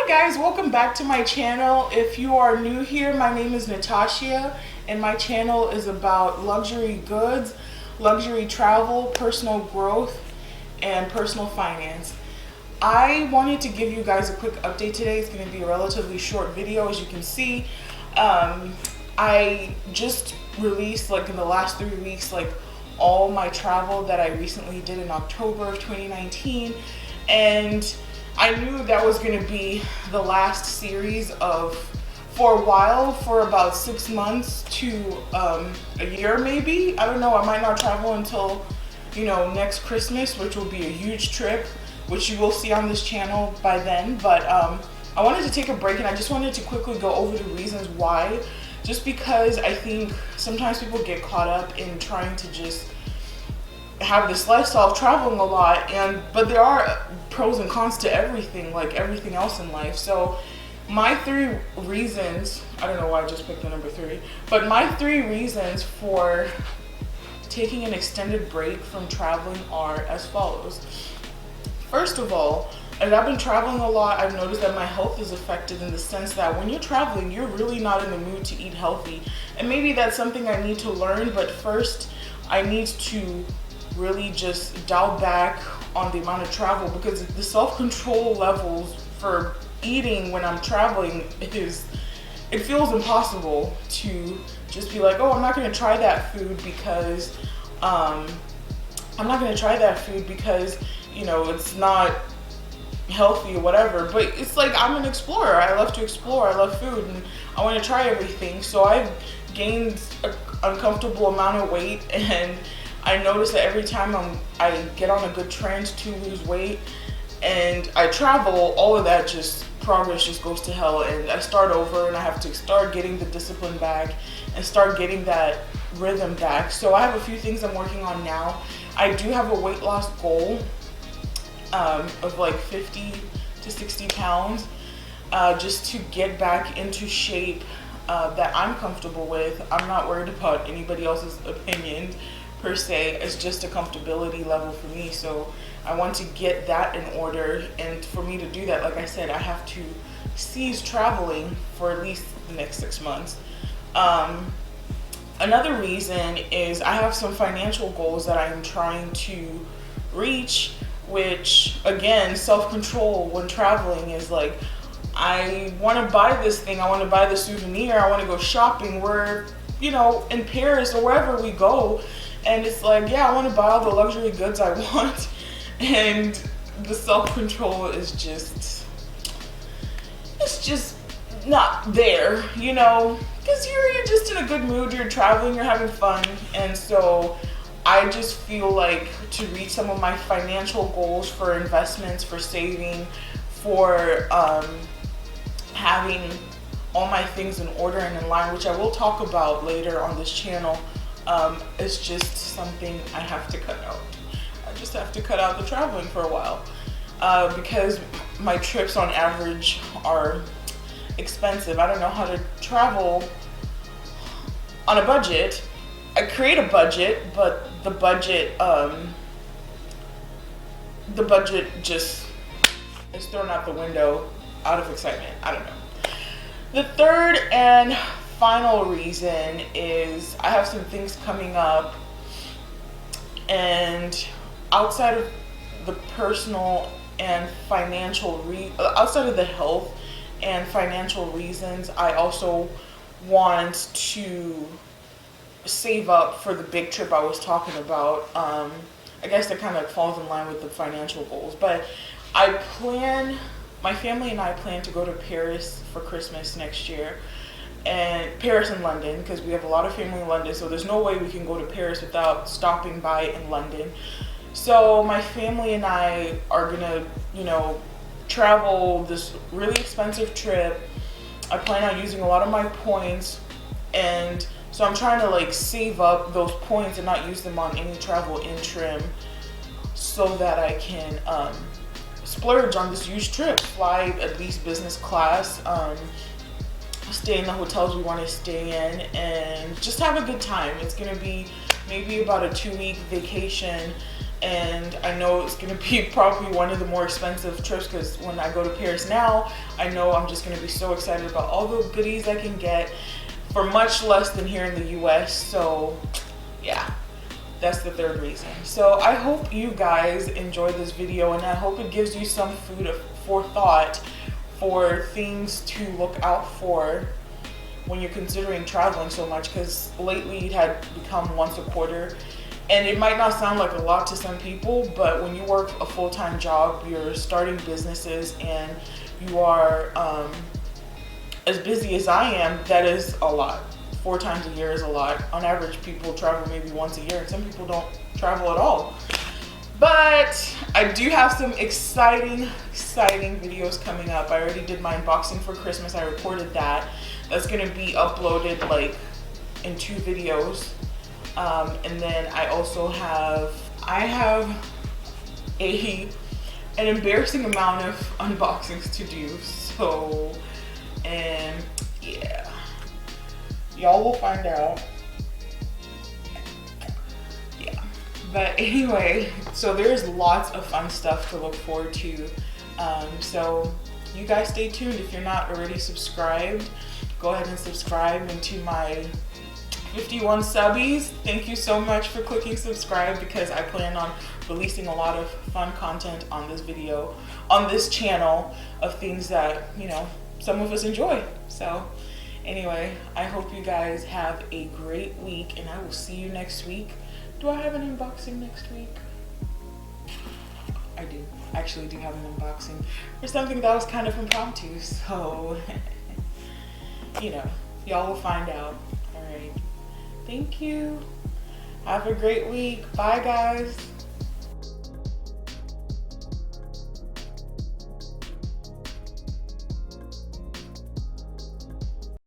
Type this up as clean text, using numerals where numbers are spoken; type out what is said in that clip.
guys, welcome back to my channel. If you are new here, my name is Natashea and my channel is about luxury goods, luxury travel, personal growth, and personal finance. I wanted to give you guys a quick update today. It's going to be a relatively short video. As you can see, I just released in the last 3 weeks all my travel that I recently did in October of 2019, and I knew that was going to be the last series for a while, for about 6 months to a year maybe. I don't know, I might not travel until next Christmas, which will be a huge trip, which you will see on this channel by then. But I wanted to take a break, and I just wanted to quickly go over the reasons why, just because I think sometimes people get caught up in trying to just have this lifestyle of traveling a lot, but there are pros and cons to everything, like everything else in life. So my 3 reasons, I don't know why I just picked the number 3, but my 3 reasons for taking an extended break from traveling are as follows. First of all, as I've been traveling a lot, I've noticed that my health is affected in the sense that when you're traveling, you're really not in the mood to eat healthy. And maybe that's something I need to learn, but first I need to really just dial back on the amount of travel, because the self-control levels for eating when I'm traveling it feels impossible to just be like, oh, I'm not going to try that food because it's not healthy or whatever. But it's like, I'm an explorer. I love to explore. I love food and I want to try everything. So I've gained an uncomfortable amount of weight, and I notice that every time I get on a good trend to lose weight and I travel, all of that progress just goes to hell, and I start over and I have to start getting the discipline back and start getting that rhythm back. So I have a few things I'm working on now. I do have a weight loss goal of 50 to 60 pounds just to get back into shape that I'm comfortable with. I'm not worried about anybody else's opinion per se. It's just a comfortability level for me. So I want to get that in order, and for me to do that, like I said, I have to cease traveling for at least the next 6 months. Another reason is I have some financial goals that I'm trying to reach, which again, self-control when traveling is I want to buy this thing, I want to buy the souvenir, I want to go shopping. We're in Paris or wherever we go, and it's I want to buy all the luxury goods I want, and the self-control is just not there, because you're just in a good mood, you're traveling, you're having fun. And so I just feel like to reach some of my financial goals for investments, for saving, for having all my things in order and in line, which I will talk about later on this channel, it's just something I have to cut out. I just have to cut out the traveling for a while, because my trips on average are expensive. I don't know how to travel on a budget. I create a budget, but the budget just is thrown out the window out of excitement. I don't know. The third and final reason is I have some things coming up, and outside of the personal and financial outside of the health and financial reasons, I also want to save up for the big trip I was talking about. I guess that kind of falls in line with the financial goals, but my family and I plan to go to Paris for Christmas next year, and Paris and London, because we have a lot of family in London, so there's no way we can go to Paris without stopping by in London. So my family and I are gonna, travel this really expensive trip. I plan on using a lot of my points, and so I'm trying to save up those points and not use them on any travel in trim, so that I can splurge on this huge trip, fly at least business class, stay in the hotels we want to stay in, and just have a good time. It's going to be maybe about a 2-week vacation, and I know it's gonna be probably one of the more expensive trips, because when I go to Paris now, I know I'm just gonna be so excited about all the goodies I can get for much less than here in the US. So yeah, that's the third reason. So I hope you guys enjoyed this video, and I hope it gives you some food for thought for things to look out for when you're considering traveling so much, because lately it had become once a quarter. And it might not sound like a lot to some people, but when you work a full-time job, you're starting businesses, and you are as busy as I am, that is a lot. 4 times a year is a lot. On average, people travel maybe once a year, and some people don't travel at all. But I do have some exciting videos coming up. I already did my unboxing for Christmas. I recorded that. That's gonna be uploaded like in 2 videos. And then I also have an embarrassing amount of unboxings to do. So, and yeah, y'all will find out. Yeah, but anyway, so there's lots of fun stuff to look forward to. So you guys stay tuned. If you're not already subscribed, go ahead and subscribe. And to my 51 subbies, thank you so much for clicking subscribe, because I plan on releasing a lot of fun content on this video, on this channel, of things that, you know, some of us enjoy. So anyway, I hope you guys have a great week, and I will see you next week. Do I have an unboxing next week? I do. I actually do have an unboxing for something that was kind of impromptu, so you know, y'all will find out. All right. Thank you. Have a great week. Bye, guys.